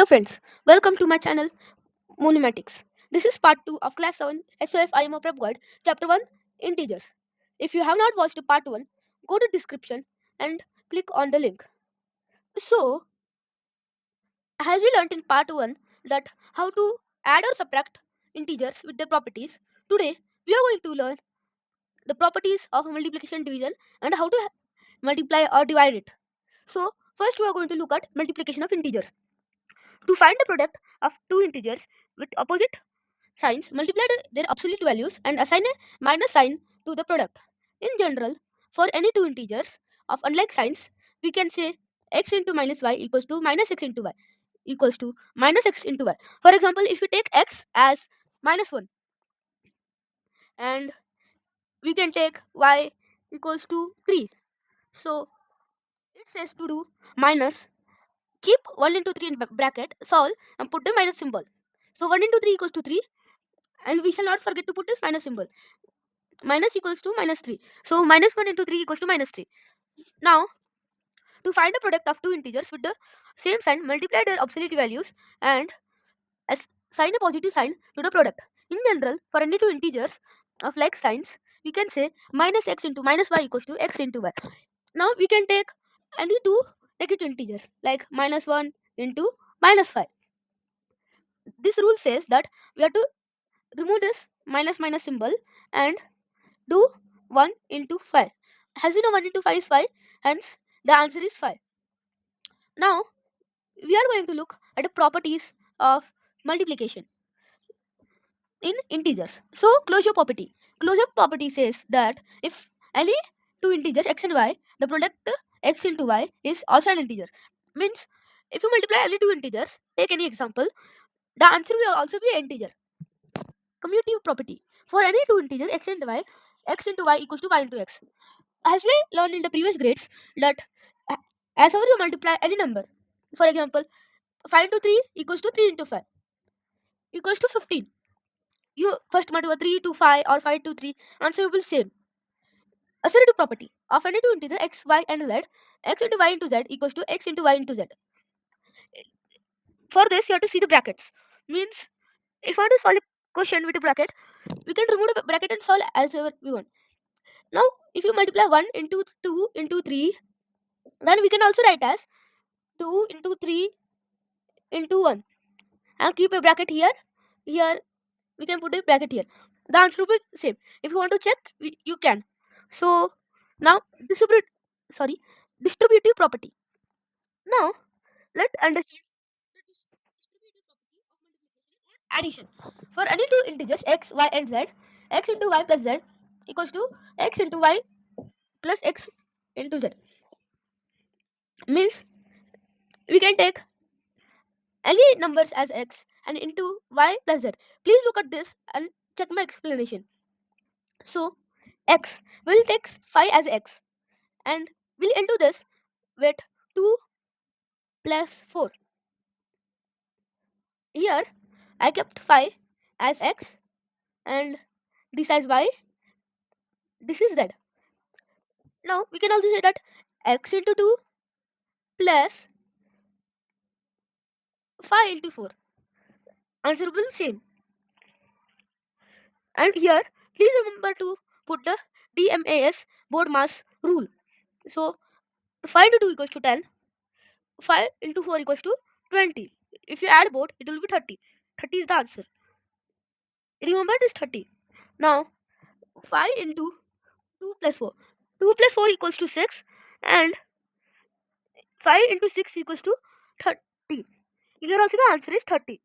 Hello friends, welcome to my channel Monomatics. This is part 2 of class 7 SOF IMO Prep Guide, chapter 1 Integers. If you have not watched part 1, go to description and click on the link. So, as we learned in part 1 that how to add or subtract integers with their properties, today we are going to learn the properties of multiplication division and how to multiply or divide it. So, first we are going to look at multiplication of integers. To find the product of two integers with opposite signs, multiply their absolute values and assign a minus sign to the product. In general, for any two integers of unlike signs, we can say x into minus y equals to minus x into y equals to minus x into y. For example, if we take x as minus 1 and we can take y equals to 3. So it says to do minus, keep 1 into 3 in bracket, solve and put the minus symbol. So 1 into 3 equals to 3, and we shall not forget to put this minus symbol. Minus equals to minus 3. So minus 1 into 3 equals to minus 3. Now, to find the product of two integers with the same sign, multiply their absolute values and assign a positive sign to the product. In general, for any two integers of like signs, we can say minus x into minus y equals to x into y. Now, we can take any two negative integers like minus 1 into minus 5. This rule says that we have to remove this minus minus symbol and do 1 into 5. As we know 1 into 5 is 5, hence the answer is 5. Now we are going to look at the properties of multiplication in integers. So closure property. Closure property says that if any two integers x and y, the product x into y is also an integer. Means if you multiply any two integers, take any example, the answer will also be an integer. Commutative property. For any two integers x and y, x into y equals to y into x. As we learned in the previous grades that as ever you multiply any number, for example 5 into 3 equals to 3 into 5 equals to 15. You first multiply 3 to 5 or 5 to 3, answer will be same. Associative property of any two integer x, y and z, x into y into z equals to x into y into z. For this you have to see the brackets. Means if I want to solve a question with a bracket, we can remove the bracket and solve as ever we want. Now if you multiply 1 into 2 into 3, then we can also write as 2 into 3 into 1 and keep a bracket here. Here we can put a bracket here. The answer will be same. If you want to check, you can. So now distributive property. Now let's understand the distributive property of multiplication and addition. For any two integers x, y and z, x into y plus z equals to x into y plus x into z. Means we can take any numbers as x and into y plus z. Please look at this and check my explanation. So x will take 5 as x and we'll into this with 2 plus 4. Here I kept 5 as x and this as y, this is z. Now we can also say that x into 2 plus 5 into 4. Answer will be same. And here please remember to put the DMAS board mass rule. So 5 into 2 equals to 10, 5 into 4 equals to 20. If you add both, it will be 30. 30 is the answer. Remember this 30. Now 5 into 2 plus 4. 2 plus 4 equals to 6 and 5 into 6 equals to 30. Here also the answer is 30.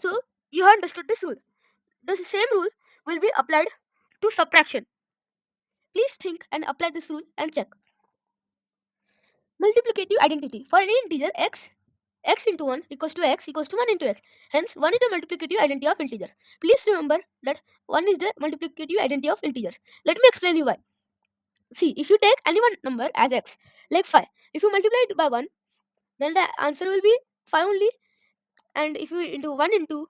So you have understood this rule. The same rule will be applied to subtraction. Please think and apply this rule and check. Multiplicative identity. For any integer x, x into 1 equals to x equals to 1 into x. Hence 1 is the multiplicative identity of integer. Please remember that 1 is the multiplicative identity of integers. Let me explain you why. See, if you take any one number as x, like 5, if you multiply it by 1, then the answer will be 5 only. And if you into 1 into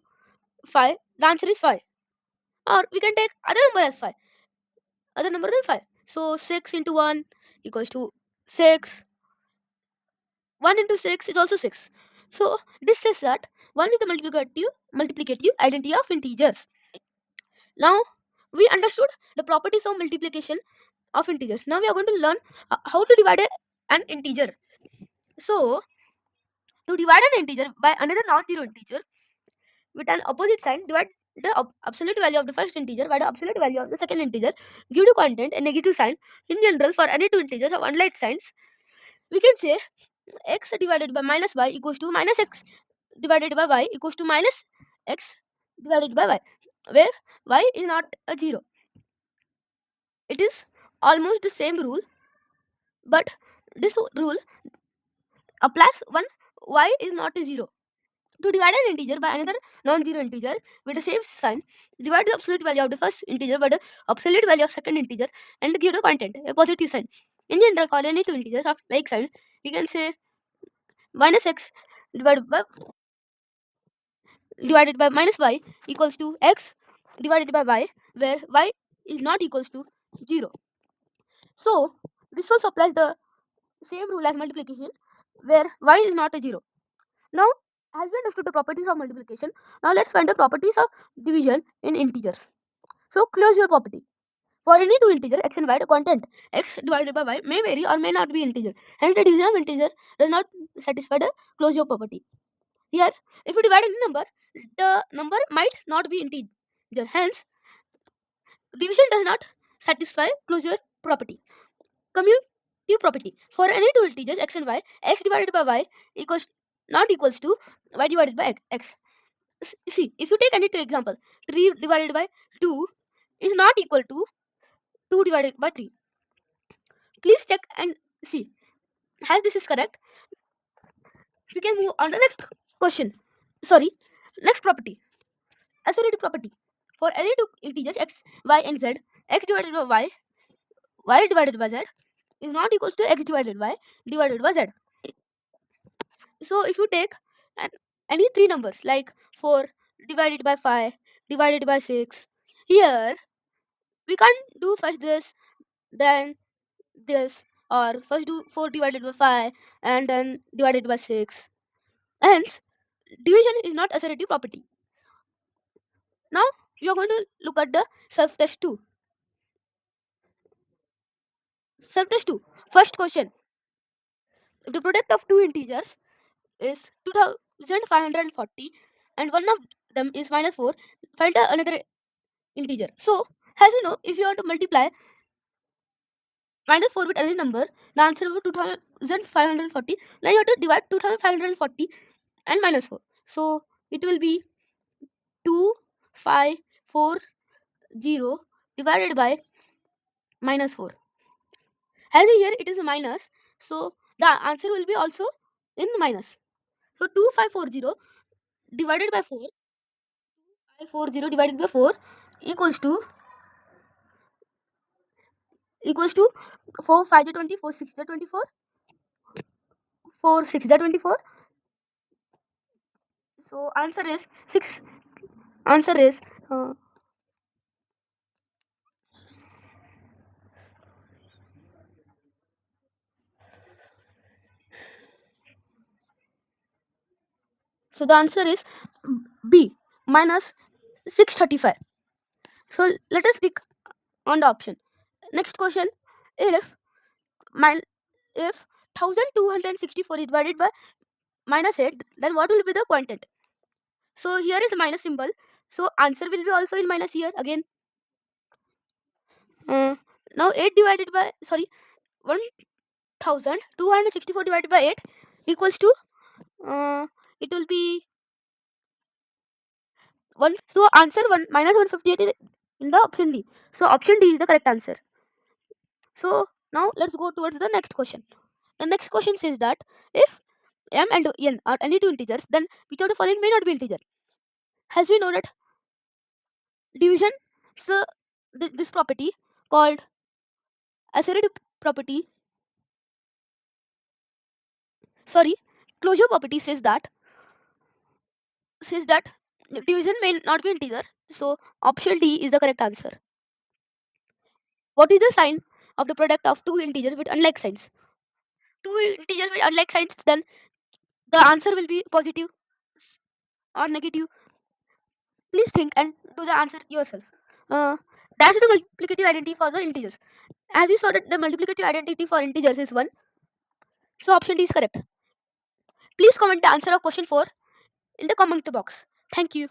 5, the answer is 5. Or we can take other number as 5, other number than 5. So 6 into 1 equals to 6. 1 into 6 is also 6. So this says that 1 is the multiplicative identity of integers. Now we understood the properties of multiplication of integers. Now we are going to learn how to divide an integer. So to divide an integer by another non-zero integer with an opposite sign, divide the absolute value of the first integer by the absolute value of the second integer. Give the content a negative sign. In general, for any two integers of unlike signs, we can say x divided by minus y equals to minus x divided by y equals to minus x divided by y, where y is not a zero. It is almost the same rule, but this rule applies when y is not a zero. To divide an integer by another non-zero integer with the same sign, divide the absolute value of the first integer by the absolute value of second integer and give the content a positive sign. In general, for any two integers of like sign, we can say minus x divided by minus y equals to x divided by y, where y is not equals to 0. So this also applies the same rule as multiplication, where y is not a 0. Now, as we understood the properties of multiplication, now let's find the properties of division in integers. So close your property. For any two integer x and y, the content x divided by y may vary or may not be integer. Hence, the division of integer does not satisfy the closure property. Here, if you divide any number, the number might not be integer. Hence, division does not satisfy closure property. Commutative property. For any two integers x and y, x divided by y equals not equals to y divided by x. See, if you take any two example, 3 divided by 2 is not equal to 2 divided by 3. Please check and see. As this is correct, we can move on to the next question. Sorry, next property. Associative property. For any two integers x, y, and z, x divided by y, y divided by z is not equal to x divided by divided by z. So if you take any three numbers like 4 divided by 5 divided by 6, here we can't do first this, then this, or first do 4 divided by 5 and then divided by 6. Hence, division is not associative property. Now, we are going to look at the self-test 2. Self-test 2. First question. If the product of two integers is 2540 and one of them is minus 4, find another integer. So, as you know, if you want to multiply minus 4 with any number, the answer will be 2540. Then you have to divide 2540 and minus 4. So, it will be 2540 divided by minus 4. As here it is a minus, so the answer will be also in minus. So 2540 divided by 4, 2540 divided by 4 equals to 4 5 20, 4 6 24, 4 6 24. So answer is 6. Answer is so the answer is B, minus 635. So let us click on the option. Next question. If min if 1264 is divided by minus 8, then what will be the quotient? So here is a minus symbol. So answer will be also in minus here again. Now 8 divided by 1264 divided by 8 equals to it will be 1. So answer 1 minus 158 is in the option D. So option D is the correct answer. So now let's go towards the next question. The next question says that if m and n are any two integers, then which of the following may not be integer? As we know that division, so this property called associative property, sorry, closure property says that division may not be integer. So option D is the correct answer. What is the sign of the product of two integers with unlike signs? Two integers with unlike signs, then The answer will be positive or negative. Please think and do the answer yourself. That's the multiplicative identity for the integers. As we saw that the multiplicative identity for integers is 1, so option D is correct. Please comment the answer of question 4 in the comment box. Thank you.